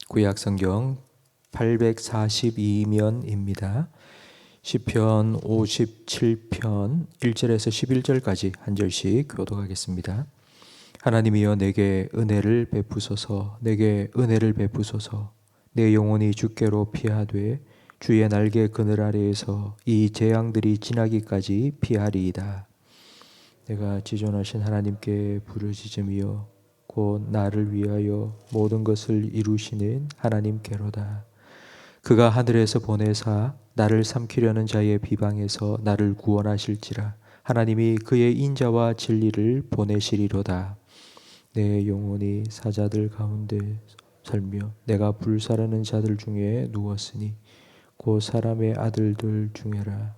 구약 성경 842면입니다. 시편 57편 1절에서 11절까지 한 절씩 교독하겠습니다. 하나님이여 내게 은혜를 베푸소서. 내게 은혜를 베푸소서. 내 영혼이 주께로 피하되 주의 날개 그늘 아래에서 이 재앙들이 지나기까지 피하리이다. 내가 지존하신 하나님께 부르짖으며 곧 나를 위하여 모든 것을 이루시는 하나님께로다. 그가 하늘에서 보내사 나를 삼키려는 자의 비방에서 나를 구원하실지라. 하나님이 그의 인자와 진리를 보내시리로다. 내 영혼이 사자들 가운데 살며 내가 불사르는 자들 중에 누웠으니 곧 사람의 아들들 중에라.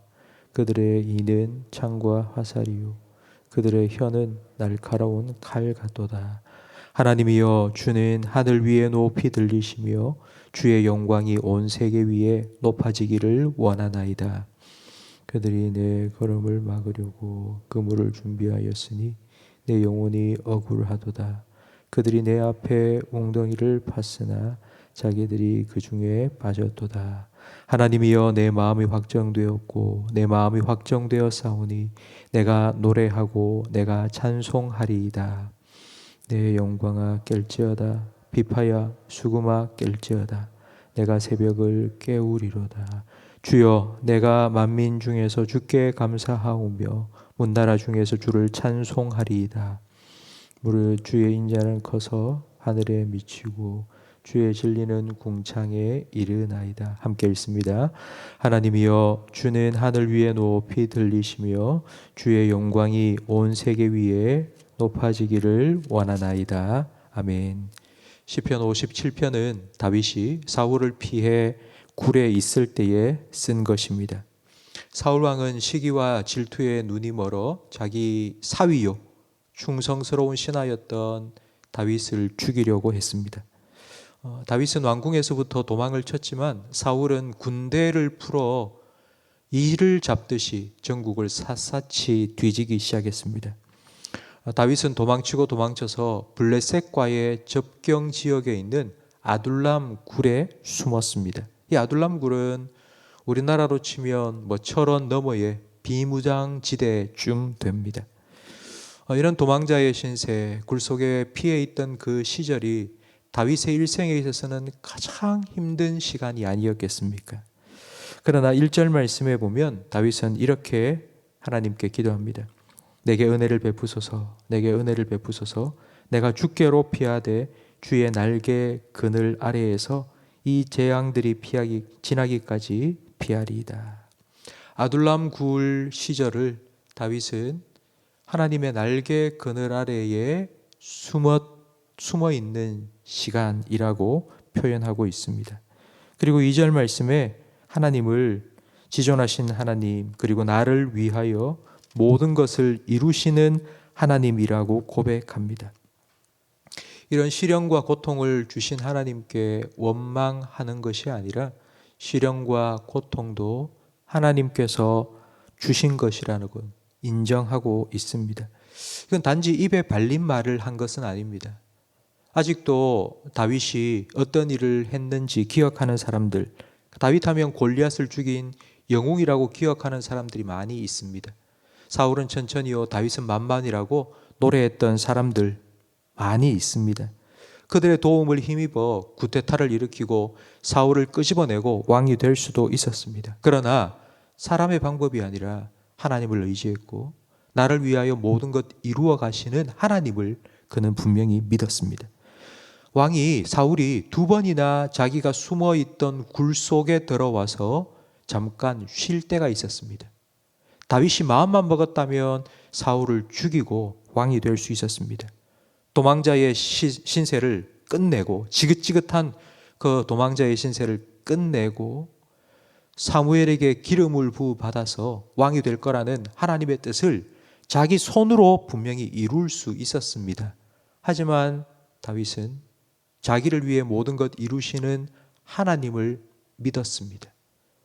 그들의 이는 창과 화살이요 그들의 혀는 날카로운 칼 같도다. 하나님이여 주는 하늘 위에 높이 들리시며 주의 영광이 온 세계 위에 높아지기를 원하나이다. 그들이 내 걸음을 막으려고 그물을 준비하였으니 내 영혼이 억울하도다. 그들이 내 앞에 웅덩이를 팠으나 자기들이 그 중에 빠졌도다. 하나님이여 내 마음이 확정되었고 내 마음이 확정되어 싸우니 내가 노래하고 내가 찬송하리이다. 내 영광아 깰지어다. 비파야 수금아 깰지어다. 내가 새벽을 깨우리로다. 주여 내가 만민 중에서 주께 감사하오며 문나라 중에서 주를 찬송하리이다. 무릇 주의 인자는 커서 하늘에 미치고 주의 진리는 궁창에 이르나이다. 함께 읽습니다. 하나님이여 주는 하늘 위에 높이 들리시며 주의 영광이 온 세계 위에 높아지기를 원하나이다. 아멘. 시편 57편은 다윗이 사울을 피해 굴에 있을 때에 쓴 것입니다. 사울 왕은 시기와 질투에 눈이 멀어 자기 사위요 충성스러운 신하였던 다윗을 죽이려고 했습니다. 다윗은 왕궁에서부터 도망을 쳤지만 사울은 군대를 풀어 이를 잡듯이 전국을 샅샅이 뒤지기 시작했습니다. 다윗은 도망치고 도망쳐서 블레셋과의 접경 지역에 있는 아둘람 굴에 숨었습니다. 이 아둘람 굴은 우리나라로 치면 철원 너머의 비무장지대쯤 됩니다. 이런 도망자의 신세, 굴 속에 피해 있던 그 시절이 다윗의 일생에 있어서는 가장 힘든 시간이 아니었겠습니까? 그러나 1절 말씀에 보면 다윗은 이렇게 하나님께 기도합니다. 내게 은혜를 베푸소서. 내게 은혜를 베푸소서. 내가 주께로 피하되 주의 날개 그늘 아래에서 이 재앙들이 지나기까지 피하리이다. 아둘람 굴 시절을 다윗은 하나님의 날개 그늘 아래에 숨어 있는 시간이라고 표현하고 있습니다. 그리고 2절 말씀에 하나님을 지존하신 하나님 그리고 나를 위하여 모든 것을 이루시는 하나님이라고 고백합니다. 이런 시련과 고통을 주신 하나님께 원망하는 것이 아니라 시련과 고통도 하나님께서 주신 것이라는 것 인정하고 있습니다. 이건 단지 입에 발린 말을 한 것은 아닙니다. 아직도 다윗이 어떤 일을 했는지 기억하는 사람들, 다윗하면 골리앗을 죽인 영웅이라고 기억하는 사람들이 많이 있습니다. 사울은 천천히요 다윗은 만만이라고 노래했던 사람들 많이 있습니다. 그들의 도움을 힘입어 구테타를 일으키고 사울을 끄집어내고 왕이 될 수도 있었습니다. 그러나 사람의 방법이 아니라 하나님을 의지했고 나를 위하여 모든 것 이루어 가시는 하나님을 그는 분명히 믿었습니다. 왕이 사울이 2번이나 자기가 숨어있던 굴 속에 들어와서 잠깐 쉴 때가 있었습니다. 다윗이 마음만 먹었다면 사울을 죽이고 왕이 될 수 있었습니다. 도망자의 신세를 끝내고 지긋지긋한 그 도망자의 신세를 끝내고 사무엘에게 기름을 부어받아서 왕이 될 거라는 하나님의 뜻을 자기 손으로 분명히 이룰 수 있었습니다. 하지만 다윗은 자기를 위해 모든 것 이루시는 하나님을 믿었습니다.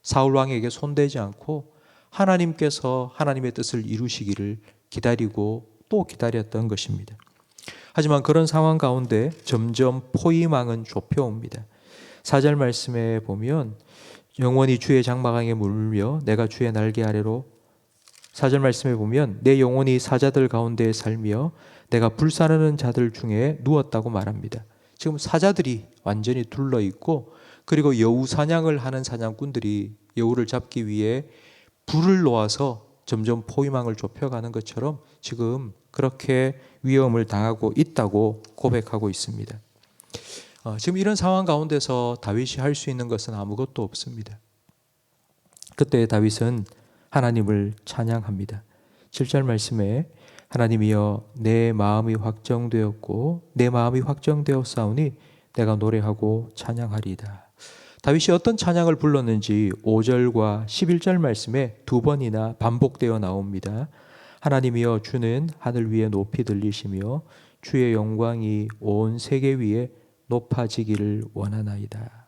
사울 왕에게 손대지 않고 하나님께서 하나님의 뜻을 이루시기를 기다리고 또 기다렸던 것입니다. 하지만 그런 상황 가운데 점점 포위망은 좁혀옵니다. 4절 말씀에 보면 영원히 주의 장막강에 물며 내가 주의 날개 아래로 4절 말씀에 보면 내 영혼이 사자들 가운데 살며 내가 불사르는 자들 중에 누웠다고 말합니다. 지금 사자들이 완전히 둘러있고 그리고 여우 사냥을 하는 사냥꾼들이 여우를 잡기 위해 불을 놓아서 점점 포위망을 좁혀가는 것처럼 지금 그렇게 위험을 당하고 있다고 고백하고 있습니다. 지금 이런 상황 가운데서 다윗이 할 수 있는 것은 아무것도 없습니다. 그때 다윗은 하나님을 찬양합니다. 7절 말씀에 하나님이여 내 마음이 확정되었고 내 마음이 확정되었사오니 내가 노래하고 찬양하리이다. 다윗이 어떤 찬양을 불렀는지 5절과 11절 말씀에 두 번이나 반복되어 나옵니다. 하나님이여 주는 하늘 위에 높이 들리시며 주의 영광이 온 세계 위에 높아지기를 원하나이다.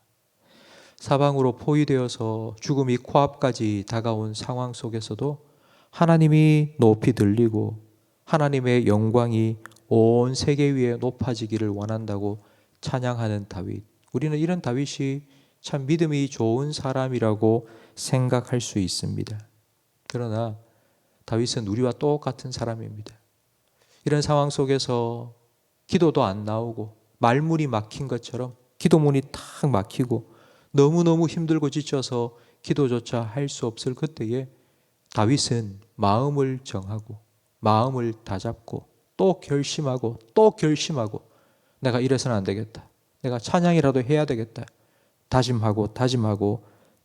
사방으로 포위되어서 죽음이 코앞까지 다가온 상황 속에서도 하나님이 높이 들리고 하나님의 영광이 온 세계 위에 높아지기를 원한다고 찬양하는 다윗. 우리는 이런 다윗이 참 믿음이 좋은 사람이라고 생각할 수 있습니다. 그러나 다윗은 우리와 똑같은 사람입니다. 이런 상황 속에서 기도도 안 나오고 말문이 막힌 것처럼 기도문이 탁 막히고 너무너무 힘들고 지쳐서 기도조차 할 수 없을 그때에 다윗은 마음을 정하고 마음을 다잡고 또 결심하고 또 결심하고 내가 이래서는 안 되겠다. 내가 찬양이라도 해야 되겠다. 다짐하고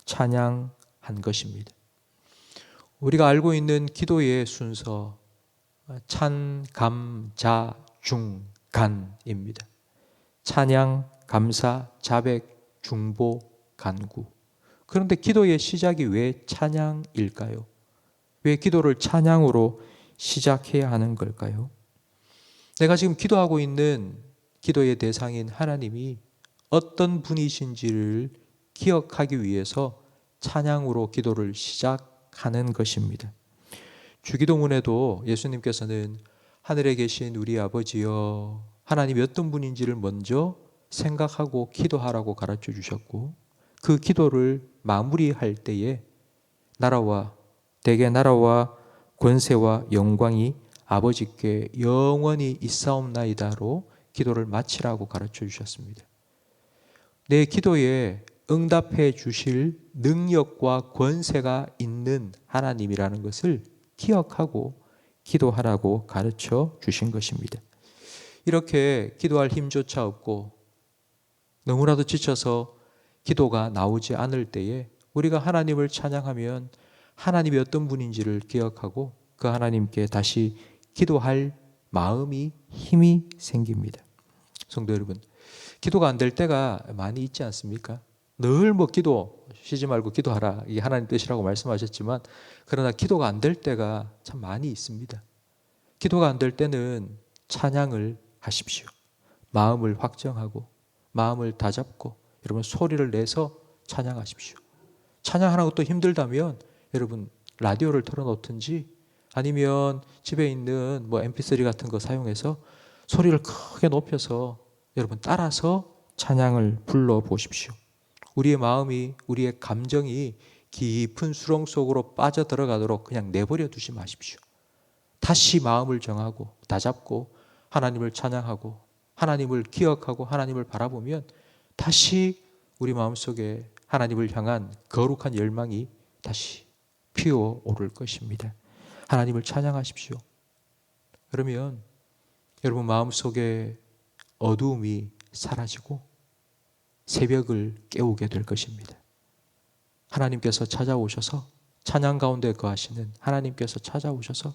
찬양한 것입니다. 우리가 알고 있는 기도의 순서 찬, 감, 자, 중, 간입니다. 찬양, 감사, 자백, 중보, 간구. 그런데 기도의 시작이 왜 찬양일까요? 왜 기도를 찬양으로 시작해야 하는 걸까요? 내가 지금 기도하고 있는 기도의 대상인 하나님이 어떤 분이신지를 기억하기 위해서 찬양으로 기도를 시작하는 것입니다. 주기도문에도 예수님께서는 하늘에 계신 우리 아버지여 하나님이 어떤 분인지를 먼저 생각하고 기도하라고 가르쳐 주셨고 그 기도를 마무리할 때에 대개 나라와 권세와 영광이 아버지께 영원히 있사옵나이다로 기도를 마치라고 가르쳐 주셨습니다. 내 기도에 응답해 주실 능력과 권세가 있는 하나님이라는 것을 기억하고 기도하라고 가르쳐 주신 것입니다. 이렇게 기도할 힘조차 없고 너무나도 지쳐서 기도가 나오지 않을 때에 우리가 하나님을 찬양하면 하나님이 어떤 분인지를 기억하고 그 하나님께 다시 기도할 마음이 힘이 생깁니다. 성도 여러분, 기도가 안 될 때가 많이 있지 않습니까? 늘 기도 쉬지 말고 기도하라 이게 하나님 뜻이라고 말씀하셨지만 그러나 기도가 안 될 때가 참 많이 있습니다. 기도가 안 될 때는 찬양을 하십시오. 마음을 확정하고 마음을 다잡고 여러분 소리를 내서 찬양하십시오. 찬양하는 것도 힘들다면 여러분 라디오를 틀어놓든지 아니면 집에 있는 mp3 같은 거 사용해서 소리를 크게 높여서 여러분 따라서 찬양을 불러보십시오. 우리의 마음이 우리의 감정이 깊은 수렁 속으로 빠져들어가도록 그냥 내버려 두지 마십시오. 다시 마음을 정하고 다잡고 하나님을 찬양하고 하나님을 기억하고 하나님을 바라보면 다시 우리 마음속에 하나님을 향한 거룩한 열망이 다시 피어오를 것입니다. 하나님을 찬양하십시오. 그러면 여러분 마음속에 어두움이 사라지고 새벽을 깨우게 될 것입니다. 하나님께서 찾아오셔서 찬양 가운데 거하시는 하나님께서 찾아오셔서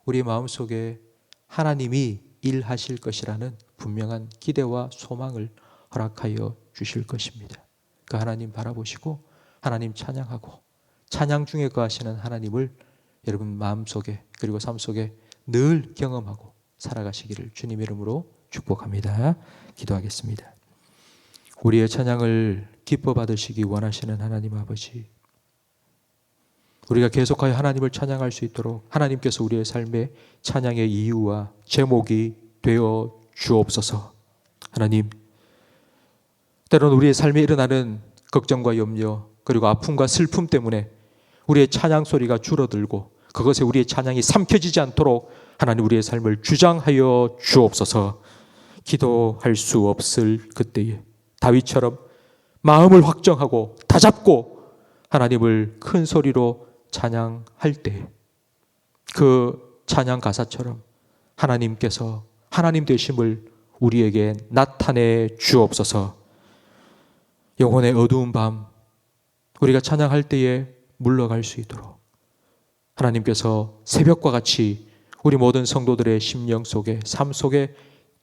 우리 마음속에 하나님이 일하실 것이라는 분명한 기대와 소망을 허락하여 주실 것입니다. 그 하나님 바라보시고 하나님 찬양하고 찬양 중에 거하시는 하나님을 여러분 마음속에 그리고 삶 속에 늘 경험하고 살아가시기를 주님 이름으로 축복합니다. 기도하겠습니다. 우리의 찬양을 기뻐 받으시기 원하시는 하나님 아버지, 우리가 계속하여 하나님을 찬양할 수 있도록 하나님께서 우리의 삶의 찬양의 이유와 제목이 되어 주옵소서. 하나님, 때로는 우리의 삶에 일어나는 걱정과 염려 그리고 아픔과 슬픔 때문에 우리의 찬양 소리가 줄어들고 그것에 우리의 찬양이 삼켜지지 않도록 하나님 우리의 삶을 주장하여 주옵소서. 기도할 수 없을 그때에 다윗처럼 마음을 확정하고 다잡고 하나님을 큰 소리로 찬양할 때 그 찬양 가사처럼 하나님께서 하나님 되심을 우리에게 나타내 주옵소서. 영혼의 어두운 밤 우리가 찬양할 때에 물러갈 수 있도록 하나님께서 새벽과 같이 우리 모든 성도들의 심령 속에 삶 속에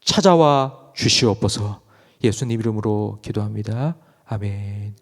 찾아와 주시옵소서. 예수님 이름으로 기도합니다. 아멘.